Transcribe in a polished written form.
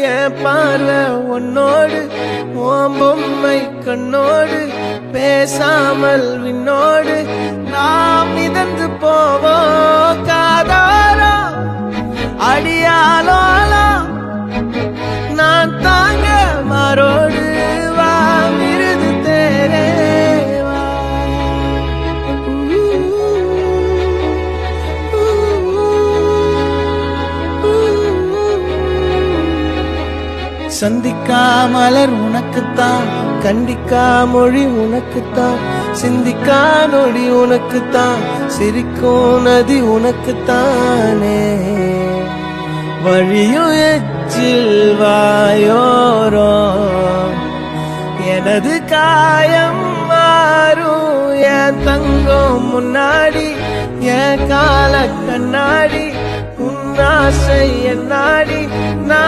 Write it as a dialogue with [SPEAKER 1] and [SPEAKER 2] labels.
[SPEAKER 1] என் பார்வை உன்னோடு உன் பொம்மை கண்ணோடு பேசாமல் விண்ணோடு நாம் மிதந்து போவோம் காதாரோ அடியாலோலோ நான் தாங்க மாறோடு வா மிருது தேரே வா. சந்திக்கா மலர் உனக்குத்தான், கண்டிக்கா மொழி உனக்குத்தான், சிந்திக்கா நொடி உனக்குத்தான், சிரிக்கும் நதி உனக்குத்தானே. வழியும் எச்சில் வாயோரோ எனது காயம் மாறும் என் தங்கம் முன்னாடி என் கால கண்ணாடி உன் ஆசை என் நாடி நான்